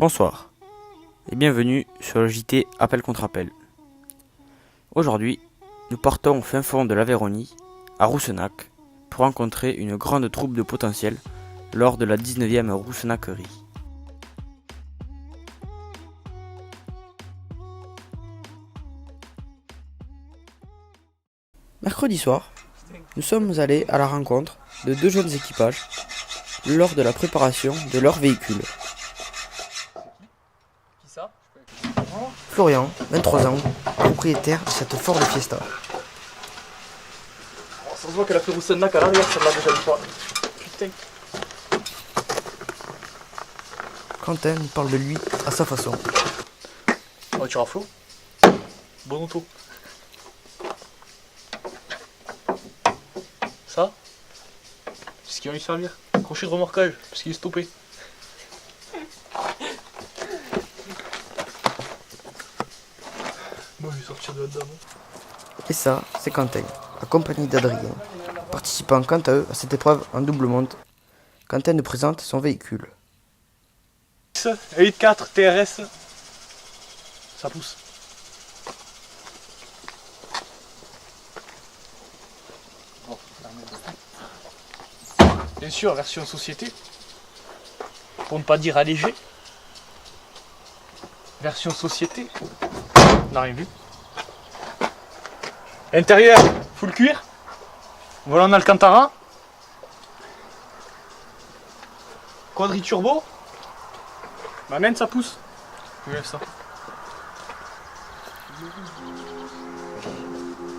Bonsoir et bienvenue sur le JT Appel contre Appel. Aujourd'hui, nous partons au fin fond de l'Aveyronie, à Roussenac, pour rencontrer une grande troupe de potentiels lors de la 19e Roussenaquerie. Mercredi soir, nous sommes allés à la rencontre de deux jeunes équipages lors de la préparation de leur véhicule. Florian, 23 ans, propriétaire de cette Ford Fiesta. Ça se voit qu'elle a fait Roussenac à l'arrière, celle-là déjà une fois. Putain. Quentin nous parle de lui à sa façon. Voiture à flot. Bon auto. Ça, c'est ce qui va lui servir. Crochet de remorquage, parce qu'il est stoppé. Moi je vais sortir de là-dedans. Et ça, c'est Quentin, accompagné d'Adrien, participant quant à eux à cette épreuve en double monte. Quentin nous présente son véhicule. Elite 4 TRS. Ça pousse. Bien sûr, version société. Pour ne pas dire allégé. Version société. On n'a rien vu. Intérieur, full cuir. Volant en Alcantara. Quadri turbo. M'amène, ça pousse. Je lève ça.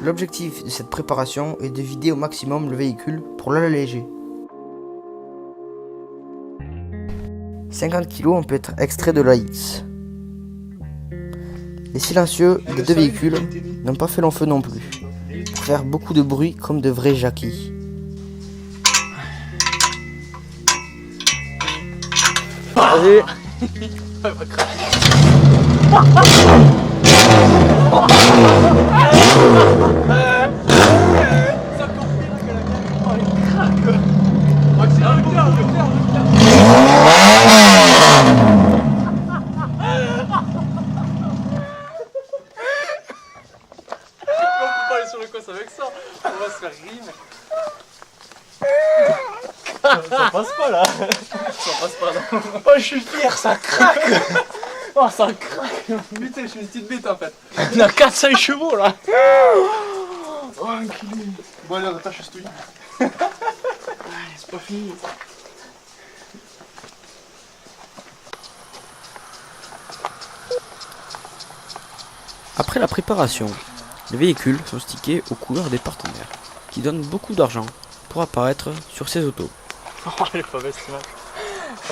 L'objectif de cette préparation est de vider au maximum le véhicule pour l'alléger. 50 kg ont pu être extraits de l'AX. Les silencieux des deux véhicules n'ont pas fait long feu non plus, pour faire beaucoup de bruit comme de vrais jackies. Vas-y. Sur le cosse avec ça, on va se faire rimer. Ça passe pas là. Ça passe pas là. Oh, je suis fier, ça craque. Oh, ça craque. Putain, je suis une petite bête en fait. On a 4-5 chevaux là. Oh, enculé. Bon, allez, attache ce truc. C'est pas fini. Après la préparation, les véhicules sont stickés aux couleurs des partenaires, qui donnent beaucoup d'argent pour apparaître sur ces autos. Oh, elle est pas belle cette image.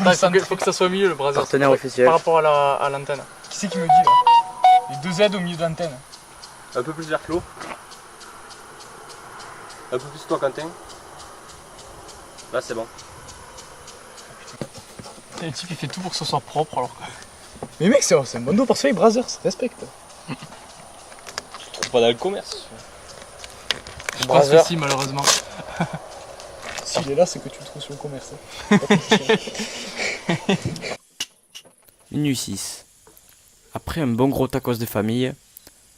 Attends, il faut que ça soit au milieu le brasier. Partenaire officiel. Par rapport à l'antenne. Qui c'est qui me dit là? Les deux Z au milieu de l'antenne. Un peu plus vers Clos. Un peu plus toi Quentin. Là c'est bon. Le type il fait tout pour que ce soit propre alors que... Mais mec c'est un bon dos pour ça, Brazzers, respecte. Tu trouves pas dans le commerce. Je pense que si malheureusement. S'il est là c'est que tu le trouves sur le commerce. Minuit 6. Après un bon gros tacos de famille,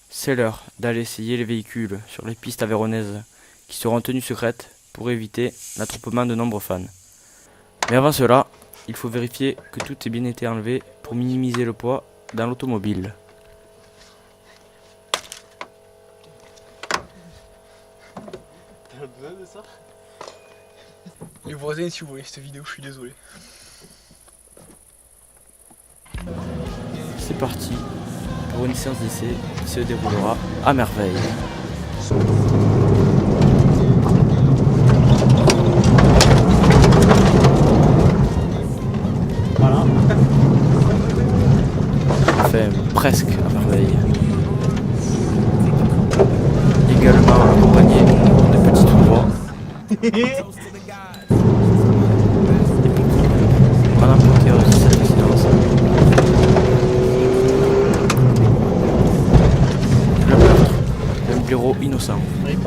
c'est l'heure d'aller essayer les véhicules sur les pistes aveyronnaises qui seront tenues secrètes pour éviter l'attroupement de nombreux fans. Mais avant cela, il faut vérifier que tout ait bien été enlevé pour minimiser le poids dans l'automobile. T'as besoin de ça? Les voisins si vous voyez cette vidéo, je suis désolé. C'est parti pour une séance d'essai qui se déroulera à merveille. Voilà. Enfin, presque à merveille. Également accompagné de petites voix. Madame Potter de cette présidence. Le meurtre d'un blaireau innocent. Oui.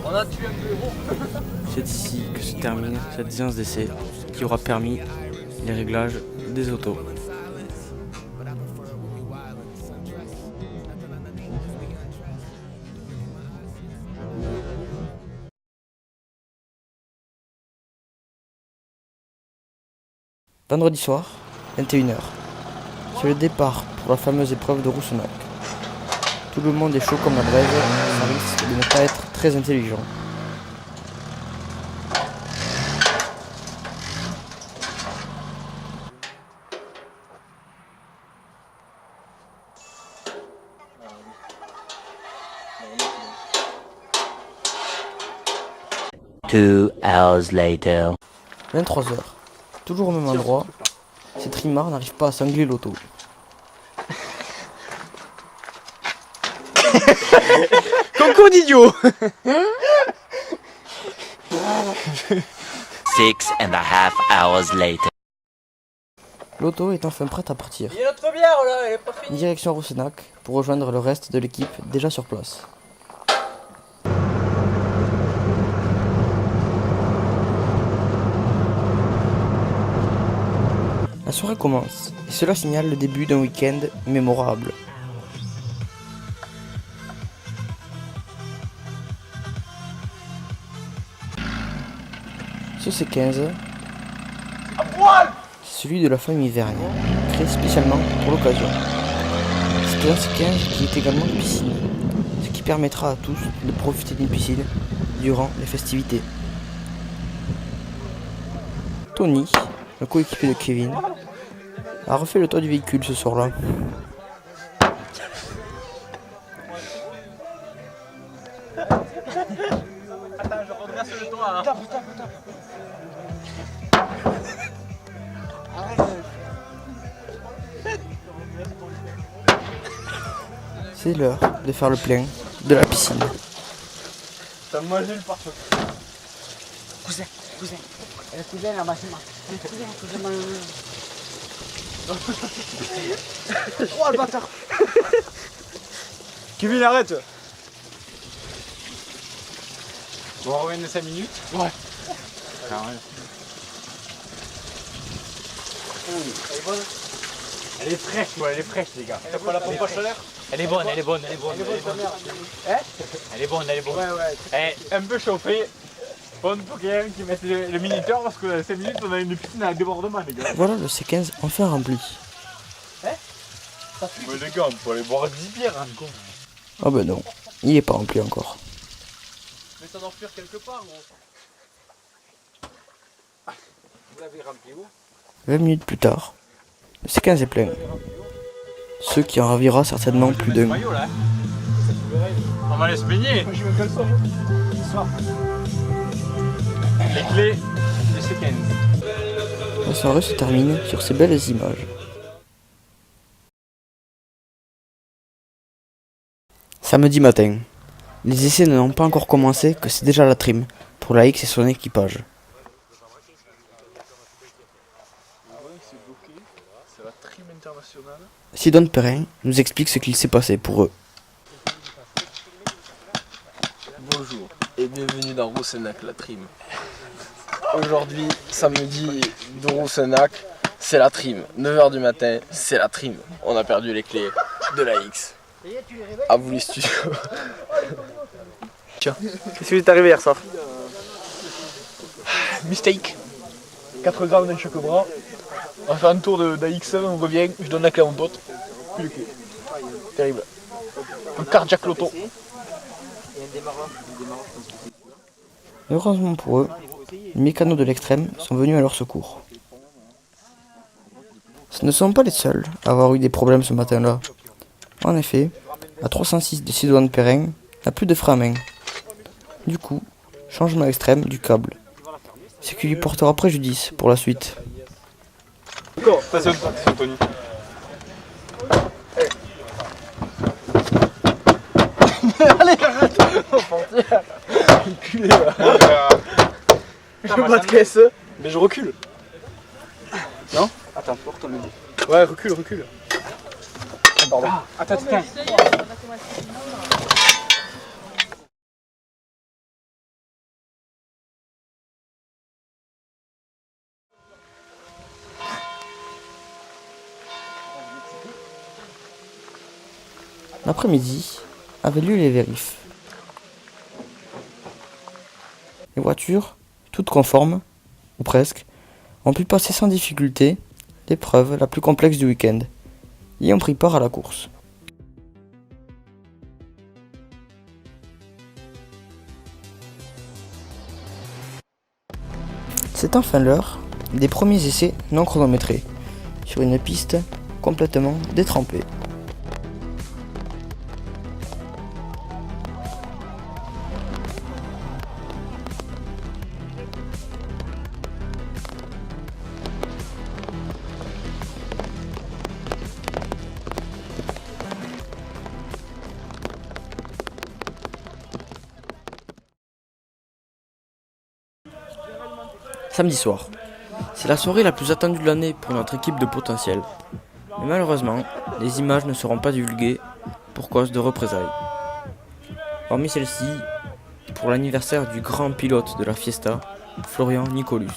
On a tué un héros. C'est ici que se termine cette séance d'essai qui aura permis les réglages des autos. Vendredi soir, 21 h. C'est le départ pour la fameuse épreuve de Roussenac. Tout le monde est chaud comme la braise, ça risque de ne pas être très intelligent. Two hours later. 23 h. Toujours au même endroit, ces trimards n'arrivent pas à sangler l'auto. Concours d'idiot. 6.5 hours later. L'auto est enfin prête à partir. Il y a notre bière là, elle est pas finie. Direction Roussenac pour rejoindre le reste de l'équipe déjà sur place. La soirée commence et cela signale le début d'un week-end mémorable. Ce C15, c'est celui de la famille Vergne, créé spécialement pour l'occasion. C'est un C15 qui est également une piscine, ce qui permettra à tous de profiter d'une piscine durant les festivités. Tony, le coéquipier de Kevin, a refait le toit du véhicule ce soir-là. Attends, je redresse le toit. Hein. C'est l'heure de faire le plein de la piscine. T'as mangé le pare-choc. Cousin. Le cousin là-bas, c'est moi. Le cousin. Oh le bâtard. Kevin, arrête. Bon, on revient de 5 minutes. Ouais. Elle est bonne. Elle est fraîche, les gars. T'as pas la pompe à chaleur? Elle est bonne. Hein? Elle est bonne. Ouais. Elle est un peu chauffée. Bonne pour quelqu'un qui mette le minuteur parce que dans 5 minutes on a une piscine à débordement, les gars. Voilà le C15 enfin rempli. Mais les gars, on peut aller boire 10 bières, hein, con. Ah ben non, il est pas rempli encore. Mais ça doit fuir quelque part, gros. Vous l'avez rempli où? 20 minutes plus tard, le C15 est plein. Ce qui en ravira certainement plus d'un. On va aller se baigner. Les clés du C15. La soirée se termine sur ces belles images. Samedi matin. Les essais n'ont pas encore commencé que c'est déjà la trim pour la X et son équipage. C'est bloqué, c'est la trim internationale. Sidoine Perrin nous explique ce qu'il s'est passé pour eux. Bonjour et bienvenue dans Roussenac la trim. Aujourd'hui, samedi de Roussenac, c'est la trim. 9 h du matin, c'est la trim. On a perdu les clés de la X. À vous les studios. Tiens, qu'est-ce qui est arrivé hier soir? Mistake. 4 grammes d'un choc-bras. On va faire un tour d'AX, on revient, je donne la clé à mon pote. Plus de clé. Terrible. Un cardiaque loto. Heureusement pour eux, les mécanos de l'extrême sont venus à leur secours. Ce ne sont pas les seuls à avoir eu des problèmes ce matin-là. En effet, la 306 de Sidoine Perrin n'a plus de frein à main. Du coup, changement extrême du câble. Ce qui lui portera préjudice pour la suite. Attention Tony. Allez, arrête. Enculé là. Je veux pas de caisse, mais je recule. Non? Attends, porte le Ouais, recule. Pardon. Attends. L'après-midi avait lieu les vérifs. Les voitures, toutes conformes, ou presque, ont pu passer sans difficulté l'épreuve la plus complexe du week-end, et ont pris part à la course. C'est enfin l'heure des premiers essais non chronométrés, sur une piste complètement détrempée. Samedi soir. C'est la soirée la plus attendue de l'année pour notre équipe de potentiel. Mais malheureusement, les images ne seront pas divulguées pour cause de représailles. Hormis celle-ci, pour l'anniversaire du grand pilote de la Fiesta, Florian Nicolus.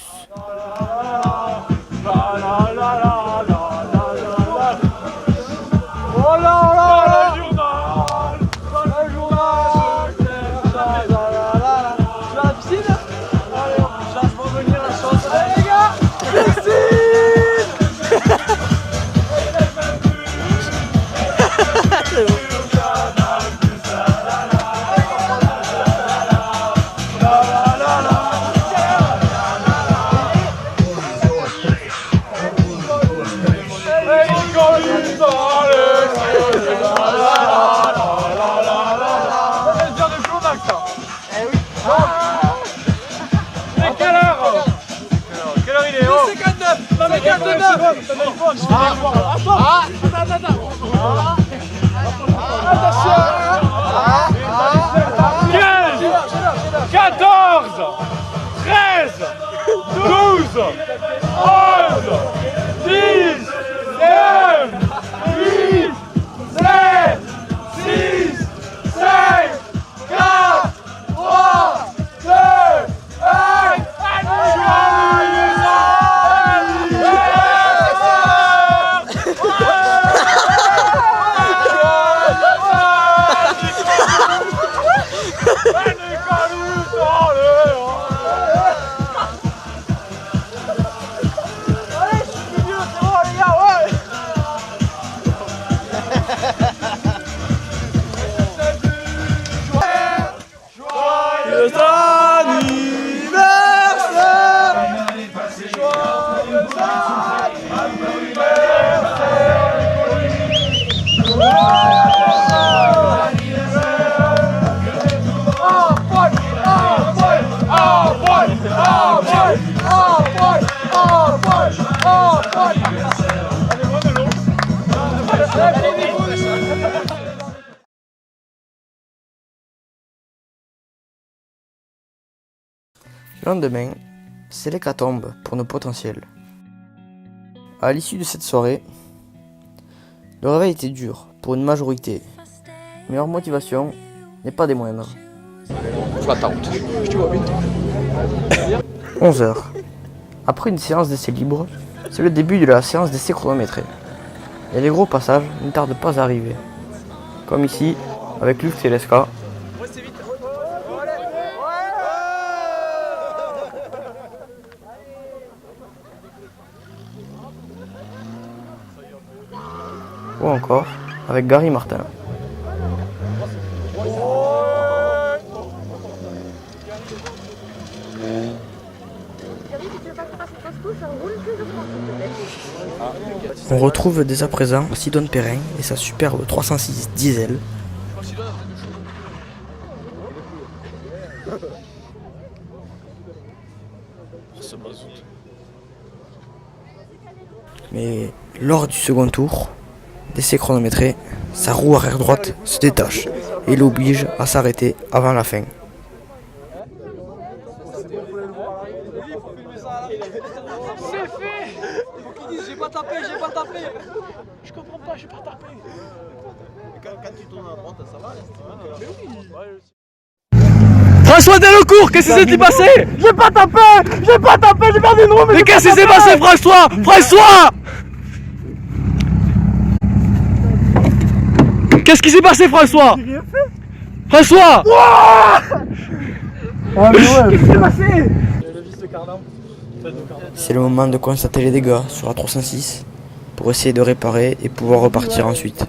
Le lendemain, c'est l'hécatombe pour nos potentiels. À l'issue de cette soirée, le réveil était dur pour une majorité, mais leur motivation n'est pas des moindres. 11h. Après une séance d'essai libre, c'est le début de la séance d'essai chronométré. Et les gros passages ne tardent pas à arriver. Comme ici, avec Luc Célesca. Ou encore avec Gary Martin. On retrouve dès à présent Sidoine Perrin et sa superbe 306 diesel. Mais lors du second tour, d'essai chronométré, sa roue arrière droite se détache et l'oblige à s'arrêter avant la fin. C'est fait. Il faut qu'ils disent j'ai pas tapé. Je comprends pas, j'ai pas tapé. Quand tu tournes à droite, ça va. Mais oui. François Delcourt, qu'est-ce qui s'est passé? J'ai pas tapé, j'ai perdu une roue. Mais qu'est-ce qui s'est passé, François? Qu'est-ce qui s'est passé, François? François! C'est le moment de constater les dégâts sur la 306 pour essayer de réparer et pouvoir repartir ensuite.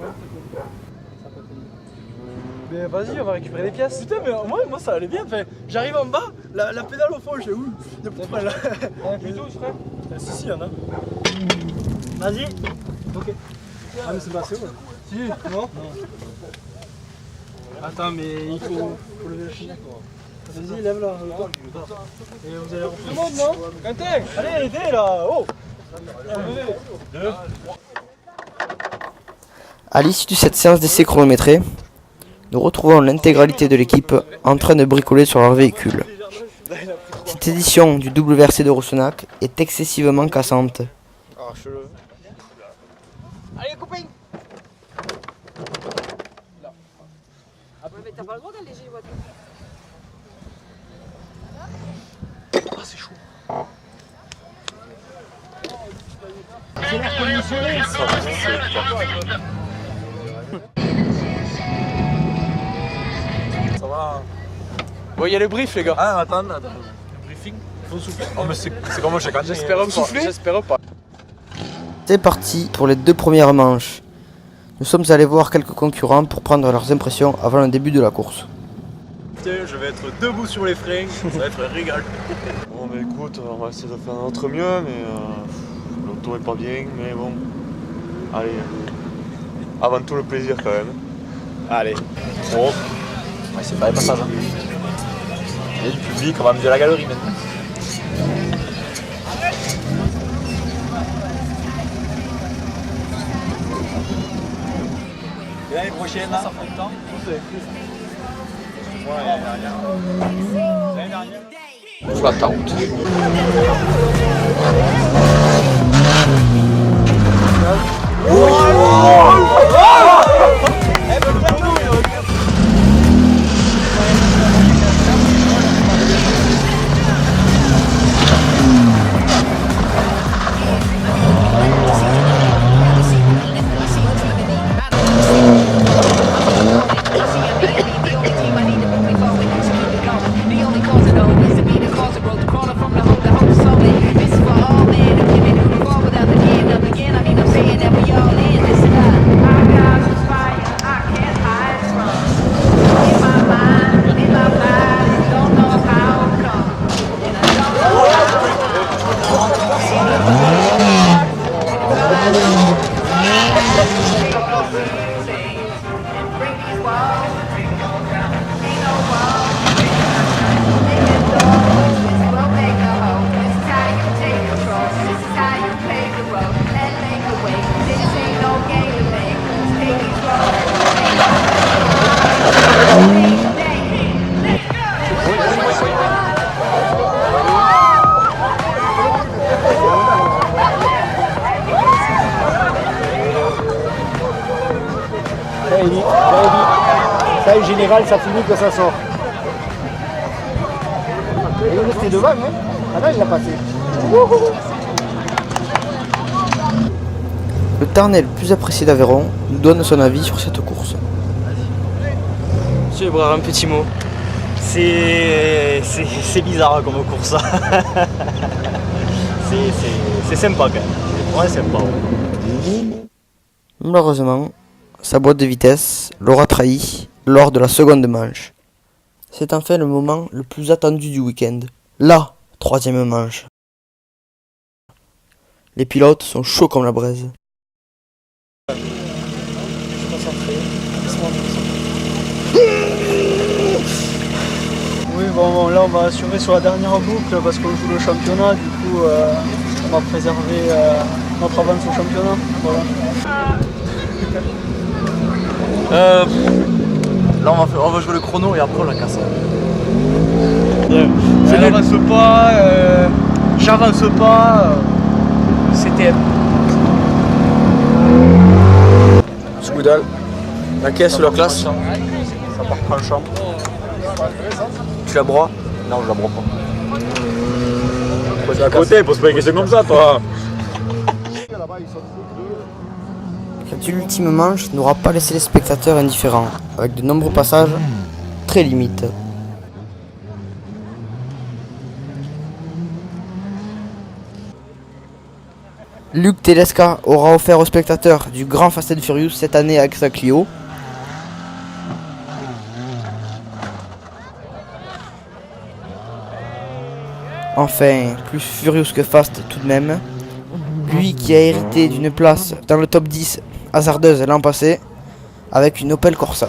Mais vas-y, on va récupérer les pièces. Putain, mais moi ça allait bien. Enfin, j'arrive en bas, la pédale au fond, je fais ouh, de pourquoi là. Plus 12, frère. Si, y'en a. Vas-y. Ok. Ah, mais c'est pas assez haut. Si, non. Attends, mais il faut lever le chien. Vas-y, lève là. Et vous allez reprendre. Tout le monde, non? Quentin, allez, aidez là. Oh. À l'issue de cette séance d'essai chronométrée, nous retrouvons l'intégralité de l'équipe en train de bricoler sur leur véhicule. Cette édition du WRC de Roussenac est excessivement cassante. Allez, copain. Mais t'as pas le droit d'alléger les voitures. Ah, c'est chaud. C'est l'air conditionné. Ça va. Bon, il y a le brief, les gars. Ah, attends. Le briefing. Faut souffler. Oh, mais c'est comment chaque année. J'espère pas. J'espère pas. C'est parti pour les 2 premières manches. Nous sommes allés voir quelques concurrents pour prendre leurs impressions avant le début de la course. Je vais être debout sur les freins, ça va être un régal. Bon bah écoute, on va essayer de faire notre mieux, mais l'auto est pas bien, mais bon. Allez, avant tout le plaisir quand même. Allez. Bon. Ouais, c'est pas les passages. Hein. Il y a du public, on va amuser la galerie maintenant. Et l'année prochaine, là, ça fait le temps. Flat out. Ça, en général, ça finit que ça sort. Et il restait devant, hein? Ah là, il l'a passé. Le Tarnet le plus apprécié d'Aveyron nous donne son avis sur cette course. Monsieur Ebrard, un petit mot. C'est bizarre comme course. c'est sympa quand même. Ouais, sympa. Malheureusement, sa boîte de vitesse l'aura trahi lors de la seconde manche. C'est enfin le moment le plus attendu du week-end, la 3e manche. Les pilotes sont chauds comme la braise. Oui, bon, là on va assurer sur la dernière boucle parce qu'on joue le championnat, du coup on va préserver notre avance au championnat. Voilà. Là on va jouer le chrono et après on la casse. J'avance pas, j'avance pas. C'était. Scoudal, la caisse ou la classe? Ça part tranchant. Tu la broies? Non, je la broie pas. C'est à côté, pose pas des questions comme ça, toi. Cette ultime manche n'aura pas laissé les spectateurs indifférents, avec de nombreux passages très limites. Luc Telesca aura offert aux spectateurs du Grand Fast and Furious cette année avec sa Clio. Enfin, plus Furious que Fast tout de même. Lui qui a hérité d'une place dans le top 10 hasardeuse l'an passé avec une Opel Corsa.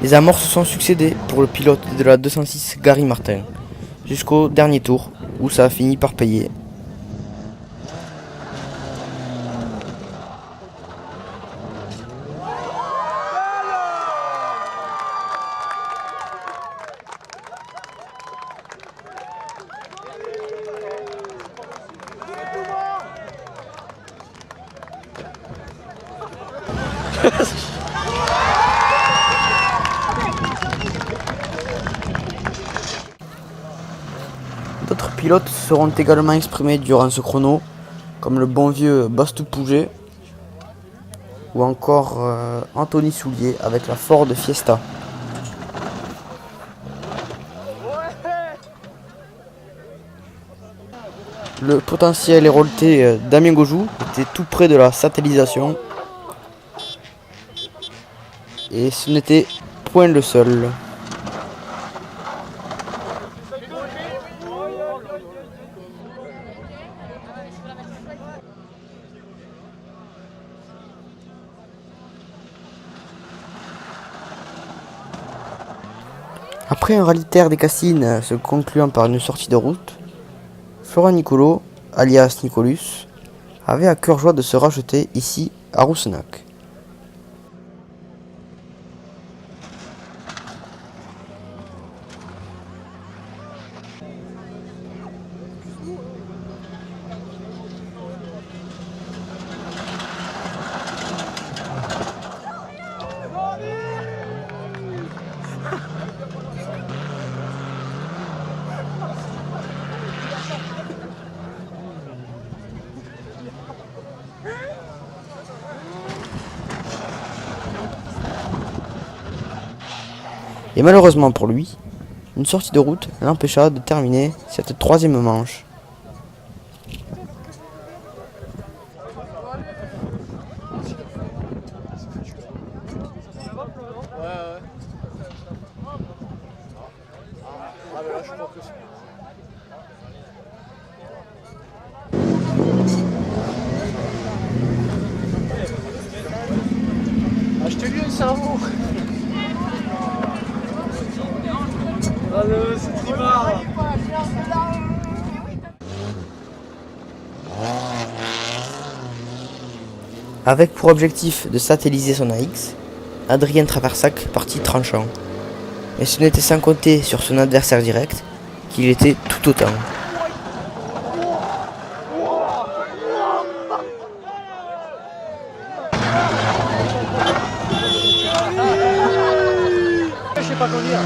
Les amorces se sont succédées pour le pilote de la 206 Gary Martin, jusqu'au dernier tour où ça a fini par payer. D'autres pilotes seront également exprimés durant ce chrono, comme le bon vieux Bastou Pouget ou encore Anthony Soulier avec la Ford Fiesta. Le potentiel hérolté Damien Gojou était tout près de la satellisation et ce n'était point le seul. Après un rallye terre des Cassines se concluant par une sortie de route, Florent Nicolo, alias Nicolus, avait à cœur joie de se racheter ici à Roussenac. Et malheureusement pour lui, une sortie de route l'empêcha de terminer cette troisième manche. Achetez-lui un cerveau. C'est Trimard. Avec pour objectif de satelliser son AX, Adrien Traversac partit tranchant. Et ce n'était sans compter sur son adversaire direct qu'il était tout autant. Je sais pas conduire.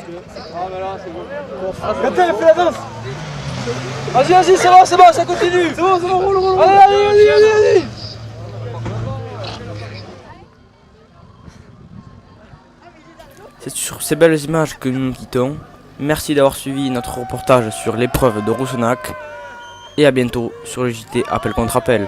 Ah, mais là, c'est bon. Quentin, fais la danse. Vas-y, c'est bon, ça continue. C'est bon, roule. Allez. C'est sur ces belles images que nous nous quittons. Merci d'avoir suivi notre reportage sur l'épreuve de Roussenac. Et à bientôt sur le JT Appel contre Appel.